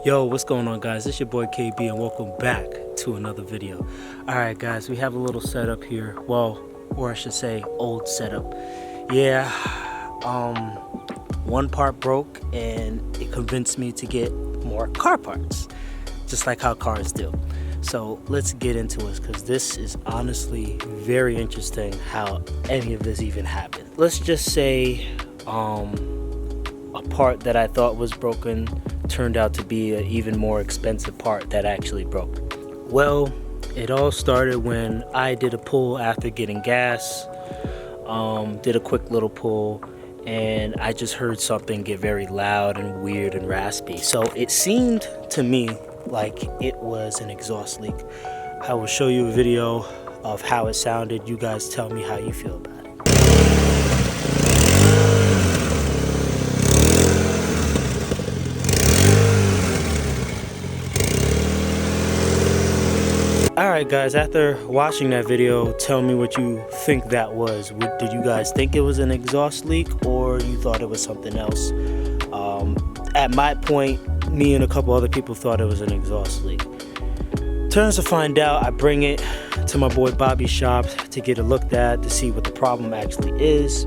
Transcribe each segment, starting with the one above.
Yo, what's going on, guys? It's your boy KB and welcome back to another video. Alright guys, we have a little setup here. Well, or I should say old setup. Yeah, one part broke and it convinced me to get more car parts, just like how cars do. So let's get into it, because this is honestly very interesting how any of this even happened. Let's just say a part that I thought was broken turned out to be an even more expensive part that actually broke. Well, it all started when I did a pull after getting gas, did a quick little pull, and I just heard something get very loud and weird and raspy. So it seemed to me like it was an exhaust leak. I will show you a video of how it sounded. You guys tell me how you feel about it. Alright guys, after watching that video, tell me what you think that was. Did you guys think it was an exhaust leak, or you thought it was something else? At my point, me and a couple other people thought it was an exhaust leak. Turns to find out, I bring it to my boy Bobby's shop to get it looked at to see what the problem actually is.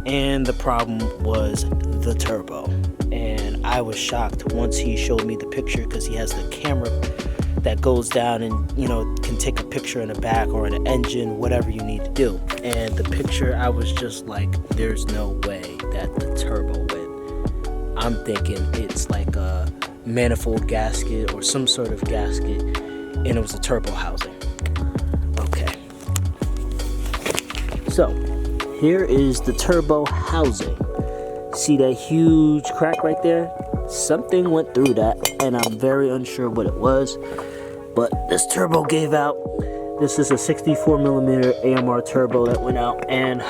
And the problem was the turbo. And I was shocked once he showed me the picture, because he has the camera that goes down and, you know, can take a picture in the back or in the engine, whatever you need to do. And the picture, I was just like, there's no way that the turbo went. I'm thinking it's like a manifold gasket or some sort of gasket, and it was a turbo housing. Okay. So, here is the turbo housing. See that huge crack right there? Something went through that, and I'm very unsure what it was, but this turbo gave out. This is a 64mm AMR turbo that went out, and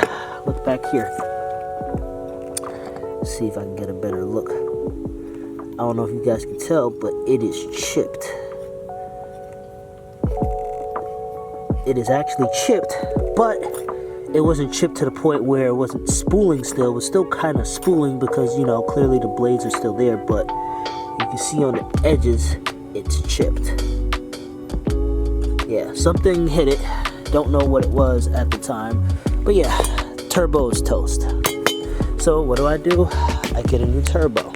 look back here. Let's see if I can get a better look. I don't know if you guys can tell, but it is chipped. It is actually chipped, but it wasn't chipped to the point where it wasn't spooling still. It was still kind of spooling because, you know, clearly the blades are still there, but you can see on the edges, it's chipped. Yeah, something hit it. Don't know what it was at the time, but yeah, turbo is toast. So what do? I get a new turbo.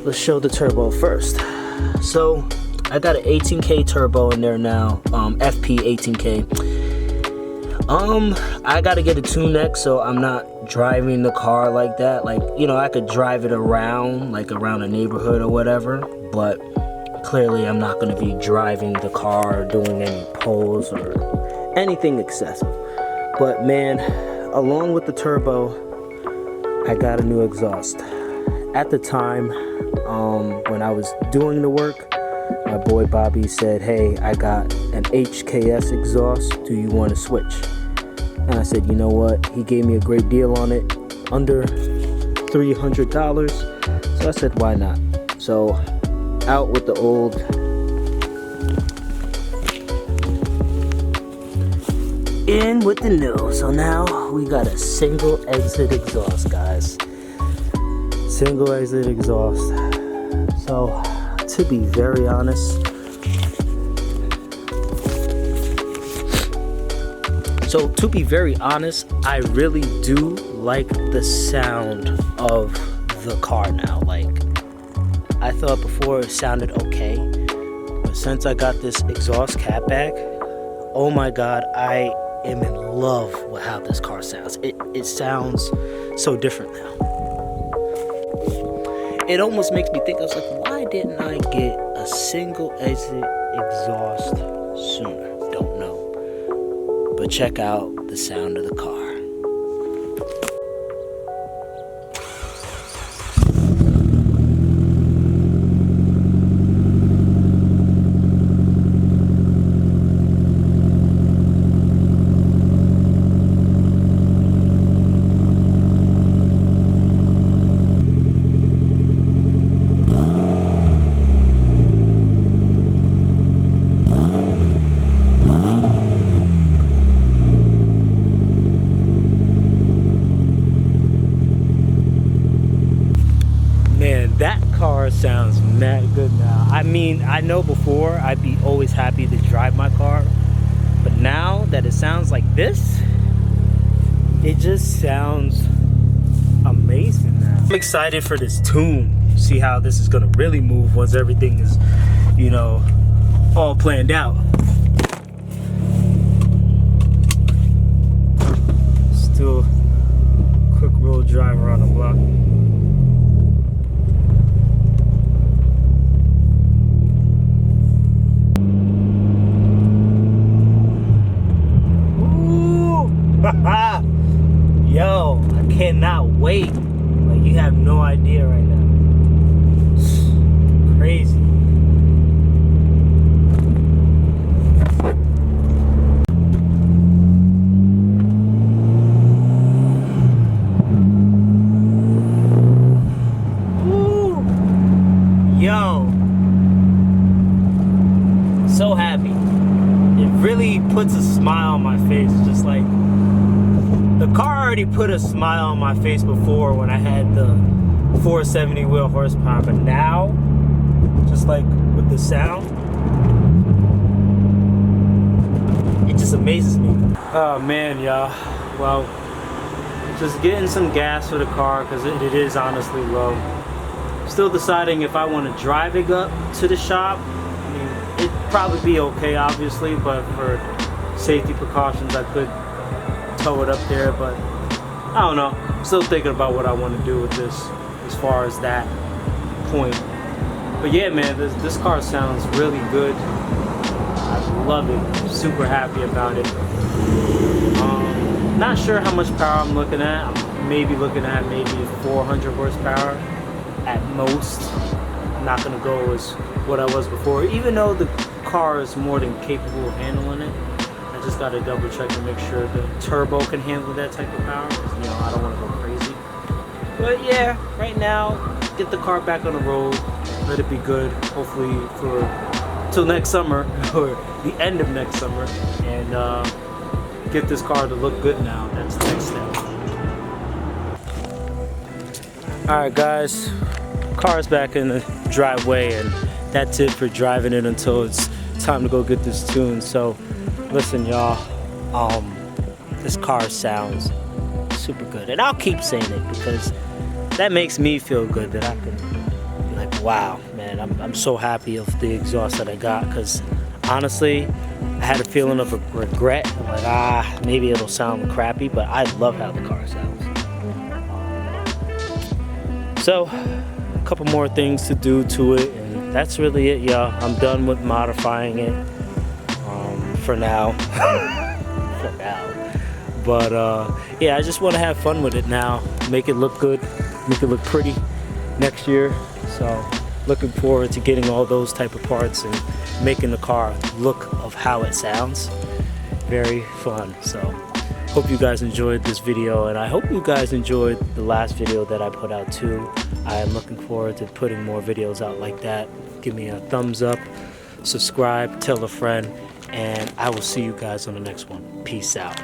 Let's show the turbo first. So I got an 18K turbo in there now, FP 18K. I gotta get a tune next, so I'm not driving the car like that. Like, you know, I could drive it around, like around a neighborhood or whatever, but clearly I'm not gonna be driving the car or doing any pulls or anything excessive. But man, along with the turbo, I got a new exhaust. At the time, when I was doing the work, my boy Bobby said, hey, I got an HKS exhaust, do you want to switch? And I said, you know what, he gave me a great deal on it, under $300, so I said, why not? So, out with the old, in with the new. So now, we got a single exit exhaust, guys. Single exit exhaust. So, to be very honest, I really do like the sound of the car now. Like, I thought before it sounded okay, but since I got this exhaust cap back, oh my god, I am in love with how this car sounds. It sounds so different now. It almost makes me think, I was like, why didn't I get a single exit exhaust sooner? Don't know. But check out the sound of the car. sounds mad good now. I mean, I know before I'd be always happy to drive my car, but now that it sounds like this, it just sounds amazing now. I'm excited for this tune. See how this is gonna really move once everything is, you know, all planned out. Still quick road drive around the block. Yo, I cannot wait. Like, you have no idea right now. It's crazy. Woo. Yo, so happy. It really puts a smile on my face, just like the car already put a smile on my face before when I had the 470 wheel horsepower, but now, just like with the sound, it just amazes me. Oh man, y'all. Well, just getting some gas for the car because it is honestly low. Still deciding if I want to drive it up to the shop. I mean, it'd probably be okay, obviously, but for safety precautions, I could tow it up there, but I don't know. Still thinking about what I want to do with this as far as that point. But yeah, man, this car sounds really good. I love it. Super happy about it. Not sure how much power I'm looking at. I'm maybe looking at maybe 400 horsepower at most. I'm not gonna go as what I was before, even though the car is more than capable of handling it. I just gotta double check to make sure the turbo can handle that type of power. You know, I don't want to go crazy. But yeah, right now, get the car back on the road. Let it be good. Hopefully for till next summer or the end of next summer, and get this car to look good now. That's the next step. All right, guys, car's back in the driveway, and that's it for driving it until it's time to go get this tuned. So listen, y'all, this car sounds super good, and I'll keep saying it because that makes me feel good that I can be like, wow, man, I'm so happy of the exhaust that I got, because honestly, I had a feeling of regret, like, maybe it'll sound crappy, but I love how the car sounds. So, a couple more things to do to it, and that's really it, y'all. I'm done with modifying it. For now. For now. But yeah, I just want to have fun with it now. Make it look good, make it look pretty next year. So looking forward to getting all those type of parts and making the car look of how it sounds. Very fun. So hope you guys enjoyed this video, and I hope you guys enjoyed the last video that I put out too. I am looking forward to putting more videos out like that. Give me a thumbs up, subscribe, tell a friend, and I will see you guys on the next one. Peace out.